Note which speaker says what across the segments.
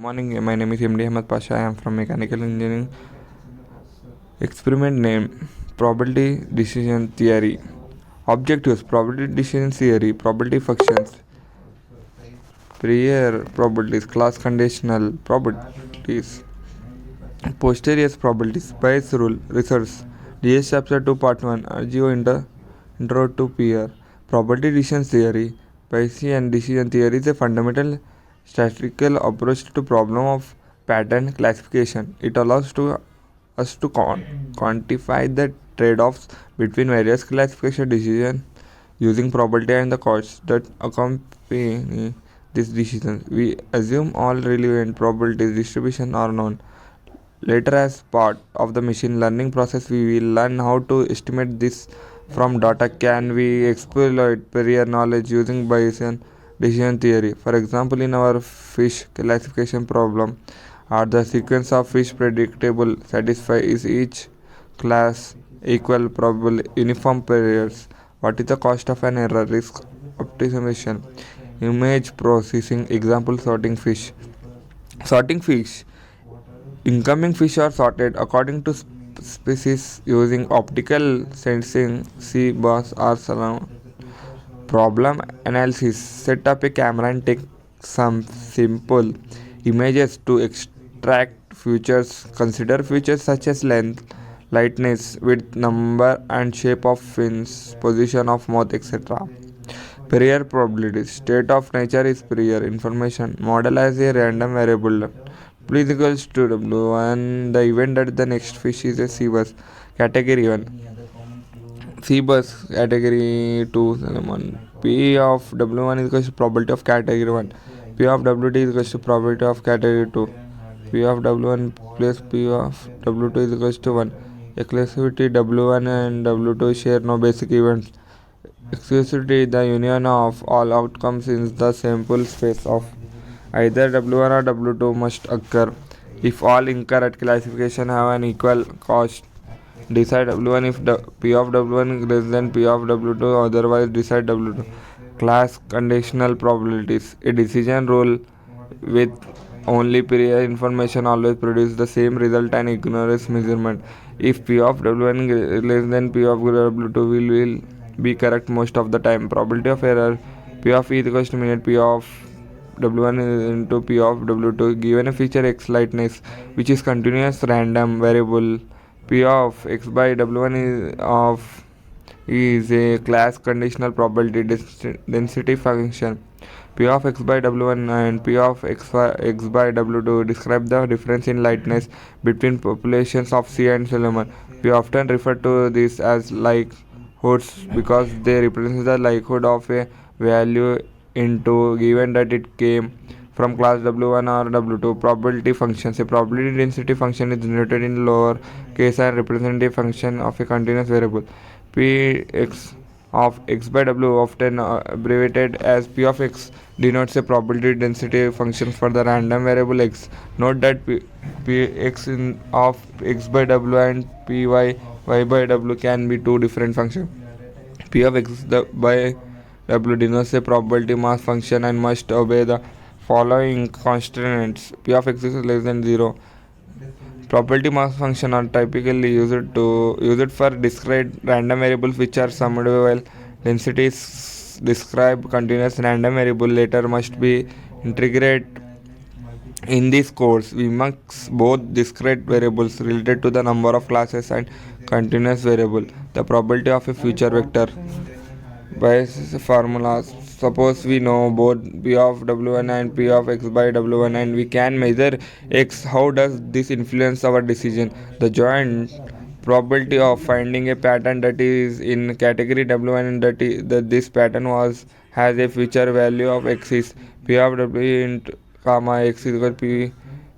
Speaker 1: Morning, my name is MD Ahmed Pasha. I am from Mechanical Engineering. Experiment name Probability Decision Theory. Objectives Probability Decision Theory, Probability Functions, Prior Probabilities, Class Conditional Probabilities, Posterior Probabilities, Bayes Rule, Research, DS Chapter 2 Part 1, RGO Intro to PR. Probability Decision Theory. Bayesian decision theory is a fundamental statistical approach to problem of pattern classification. It allows us to quantify the trade-offs between various classification decisions using probability and the costs that accompany this decision. We assume all relevant probabilities distribution are known. Later, as part of the machine learning process, we will learn how to estimate this from data. Can we exploit prior knowledge using Bayesian decision theory? For example, in our fish classification problem, are the sequence of fish predictable? Satisfy is each class equal probable uniform pairs? What is the cost of an error? Risk optimization. Image processing. Example sorting fish. Sorting fish. Incoming fish are sorted according to species using optical sensing. See bus or surround. Problem analysis. Set up a camera and take some simple images to extract features. Consider features such as length, lightness, width, number and shape of fins, position of mouth, etc. Prior probabilities. State of nature is prior information. Model as a random variable. Please equals to W1. The event that the next fish is a Cbus. Category 1. Cbus category 2 Solomon. P of W1 is equals to probability of category 1. P of WT is equals to probability of category 2. P of W1 plus P of W2 is equals to 1. Exclusivity W1 and W2 share no basic events. Exclusivity the union of all outcomes in the sample space of either W1 or W2 must occur. If all incur at classification have an equal cost, decide W1 if P of W1 is greater than P of W2, otherwise decide W2. Class conditional probabilities. A decision rule with only prior information always produces the same result and ignores measurement. If P of W1 is less than P of W2 will be correct most of the time. Probability of error. P of E is equals to minute P of W1 is into P of W2 given a feature x lightness which is continuous random variable. P of x by W1 is a class conditional probability density function. P of x by W1 and P of x by W2 describe the difference in lightness between populations of sea and Solomon. We often refer to this as likelihoods because they represent the likelihood of a value into given that it came from class W1 or W2. Probability functions. A probability density function is denoted in lower case and represents a function of a continuous variable. Px of x by w, often abbreviated as p of x, denotes a probability density function for the random variable x. Note that px of x by w and py y by w can be two different functions. P of x by w denotes a probability mass function and must obey the following constraints. P of x is less than 0. Probability mass function are typically used for discrete random variables which are summed while densities describe continuous random variable later must be integrate. In this course, we mix both discrete variables related to the number of classes and continuous variable. The probability of a future vector by formulas. Suppose we know both P of W1 and P of x by W1 and we can measure x. How does this influence our decision? The joint probability of finding a pattern that is in category W1 and that this pattern has a future value of x is P of W into comma x is equal to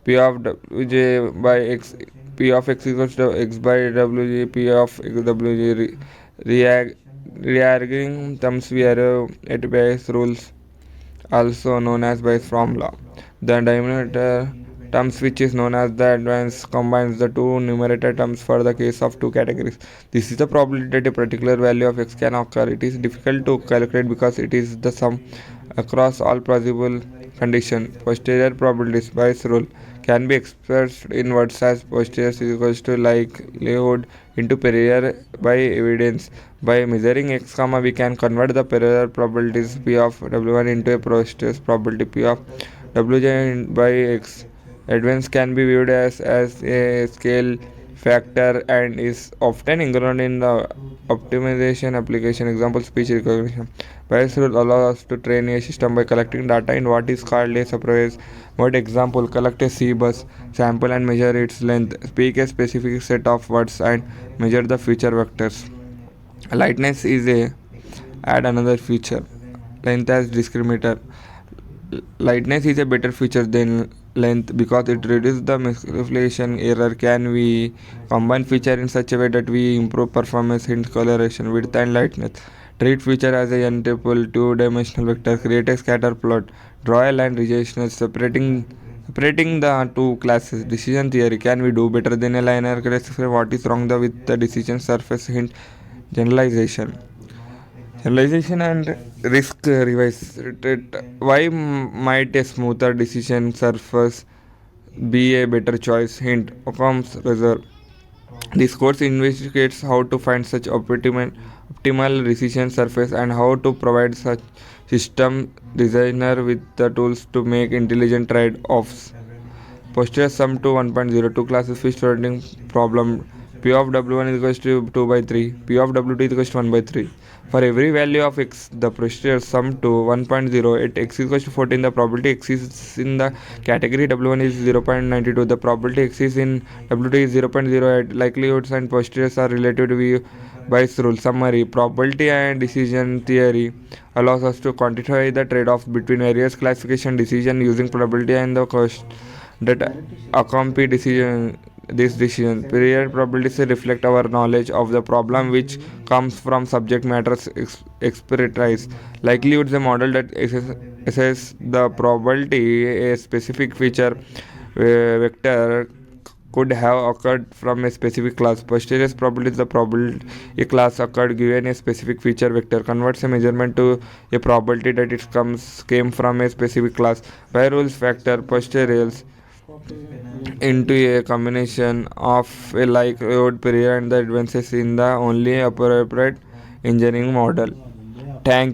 Speaker 1: P of Wj by x. P of x equals to x by Wj P of Wj rearranging terms we arrive at Bayes rules, also known as Bayes formula. The denominator terms which is known as the advance combines the two numerator terms for the case of two categories. This is the probability that a particular value of x can occur. It is difficult to calculate because it is the sum across all possible condition. Posterior probabilities Bayes rule can be expressed in words as posterior is equals to likelihood into superior by evidence. By measuring x comma, we can convert the superior probabilities p of w1 into a posterior probability p of wj by x. Advance can be viewed as a scale factor and is often ignored in the optimization application. Example, speech recognition. Bayes rule allows us to train a system by collecting data in what is called a supervised mode. Example, collect a C bus sample and measure its length. Speak a specific set of words and measure the feature vectors. Lightness is a add another feature. Length as discriminator. Lightness is a better feature than length because it reduces the miscalculation error. Can we combine feature in such a way that we improve performance, hint coloration, width and lightness? Treat feature as a n-tuple two-dimensional vector. Create a scatter plot. Draw a line regional separating the two classes. Decision theory. Can we do better than a linear classifier? What is wrong with the decision surface hint generalization? Generalization and risk revise. Why might a smoother decision surface be a better choice? Hint Occam's razor. This course investigates how to find such optimal decision surface and how to provide such system designer with the tools to make intelligent trade-offs. Posterior sum to 1.02 classes fish sorting problem. P of W1 is equals to 2 by 3. P of W2 is equals to 1 by 3. For every value of x, the posterior sum to 1.0 at x is equals to 14. The probability x is in the category W1 is 0.92. The probability x is in W2 is 0.08. Likelihoods and posteriors are relative to Bayes rule. Summary: probability and decision theory allows us to quantify the trade-offs between various classification decisions using probability and the cost that accompany this decision. Period probabilities reflect our knowledge of the problem which comes from subject matter's expertise. Likelihood is a model that assesses the probability a specific feature vector could have occurred from a specific class. Posterior probability is the probability a class occurred given a specific feature vector. Converts a measurement to a probability that it came from a specific class. By rules factor posteriors into a combination of a likelihood period and the advances in the only appropriate engineering model. Thank